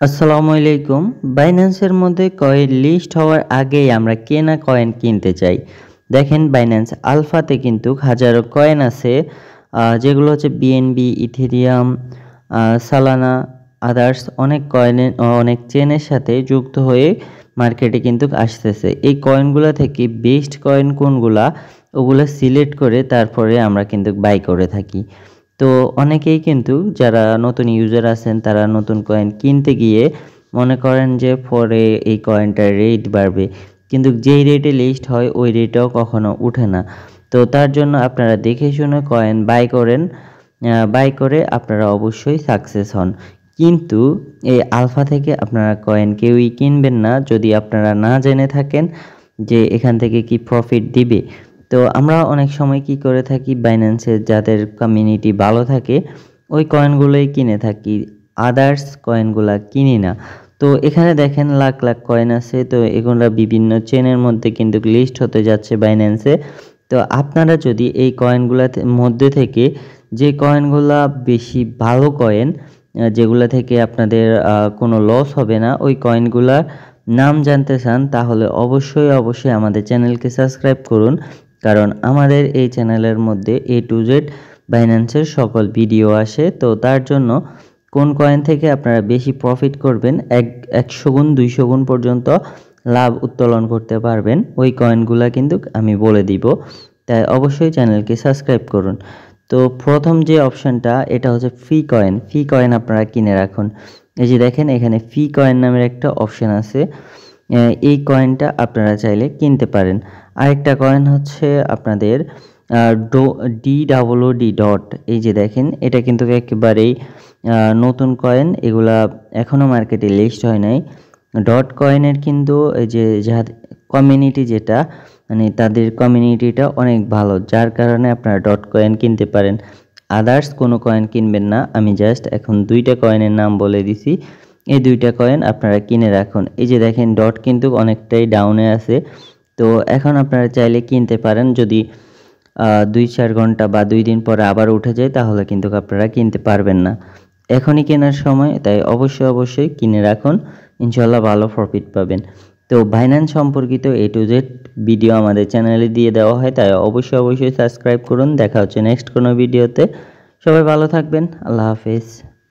আসসালামু আলাইকুম। বাইন্যান্সের মধ্যে কয়েন লিস্ট হওয়ার আগেই আমরা কেনা কয়েন কিনতে চাই। দেখেন বাইন্যান্স আলফাতে কিন্তু হাজারো কয়েন আছে, যেগুলো হচ্ছে বিএনবি, ইথেরিয়াম, সালানা, আদার্স অনেক কয়েনের অনেক চেনের সাথে যুক্ত হয়ে মার্কেটে কিন্তু আসতেছে। এই কয়েনগুলো থেকে বেস্ট কয়েন কোনগুলা ওগুলো সিলেক্ট করে তারপরে আমরা কিন্তু বাই করে থাকি। তো অনেকেই কিন্তু যারা নতুন ইউজার আছেন তারা নতুন কয়েন কিনতে গিয়ে মনে করেন যে পরে এই কয়েনটার রেট বাড়বে, কিন্তু যেই রেটে লিস্ট হয় ওই রেটও কখনো উঠে না। তো তার জন্য আপনারা দেখে শুনে কয়েন বাই করেন, বাই করে আপনারা অবশ্যই সাকসেস হন। কিন্তু এই আলফা থেকে আপনারা কয়েন কেউই কিনবেন না যদি আপনারা না জেনে থাকেন যে এখান থেকে কি প্রফিট দিবে। তো আমরা অনেক সময় কি করে থাকি, বাইন্যান্সের যাদের কমিউনিটি ভালো থাকে ওই কয়েনগুলোই কিনে থাকি, আদার্স কয়েনগুলা কিনি না। তো এখানে দেখেন লাখ লাখ কয়েন আছে, তো এগুলো বিভিন্ন চেনের মধ্যে কিন্তু লিস্ট হতে যাচ্ছে বাইন্যান্সে। তো আপনারা যদি এই কয়েনগুলোর মধ্যে থেকে যে কয়েনগুলা বেশি ভালো কয়েন, যেগুলো থেকে আপনাদের কোনো লস হবে না, ওই কয়েনগুলার নাম জানতে চান তাহলে অবশ্যই আমাদের চ্যানেলকে সাবস্ক্রাইব করুন। কারণ আমাদের এই চ্যানেলের মধ্যে A to Z বাইন্যান্সের সকল ভিডিও আসে। তো তার জন্য কোন কয়েন থেকে আপনারা বেশি প্রফিট করবেন, 100 গুণ 200 গুণ পর্যন্ত লাভ উত্তোলন করতে পারবেন, ওই কয়েনগুলা কিন্তু আমি বলে দিব। তাই অবশ্যই চ্যানেলকে সাবস্ক্রাইব করুন। তো প্রথম যে অপশানটা এটা হচ্ছে ফি কয়েন আপনারা কিনে রাখুন। এই যে দেখেন এখানে ফি কয়েন নামের একটা অপশান আছে, এই কয়েনটা আপনারা চাইলে কিনতে পারেন। আরেকটা কয়েন হচ্ছে আপনাদের DOOD ডট, এই যে দেখেন এটা কিন্তু একেবারেই নতুন কয়েন, এগুলা এখনও মার্কেটে লিস্ট হয় নাই। ডট কয়েনের কিন্তু এই যে কমিউনিটি যেটা মানে তাদের কমিউনিটিটা অনেক ভালো, যার কারণে আপনারা ডট কয়েন কিনতে পারেন। আদার্স কোনো কয়েন কিনবেন না, আমি জাস্ট এখন দুইটা কয়েনের নাম বলে দিছি, এই দুইটা কয়েন আপনারা কিনে রাখুন। এই যে দেখেন ডট কিন্তু অনেকটাই ডাউনে আছে, তো এখন আপনারা চাইলে কিনতে পারেন। যদি 2-4 ঘন্টা বা 2 দিন পরে আবার উঠে যায় তাহলে কিন্তু আপনারা কিনতে পারবেন না। এখনই কেনার সময়, তাই অবশ্যই কিনে রাখুন, ইনশাল্লাহ ভালো প্রফিট পাবেন। তো বাইন্যান্স সম্পর্কিত A to Z ভিডিও আমাদের চ্যানেলে দিয়ে দেওয়া হয়, তাই অবশ্যই সাবস্ক্রাইব করুন। দেখা হচ্ছে নেক্সট কোনো ভিডিওতে। সবাই ভালো থাকবেন, আল্লাহ হাফেজ।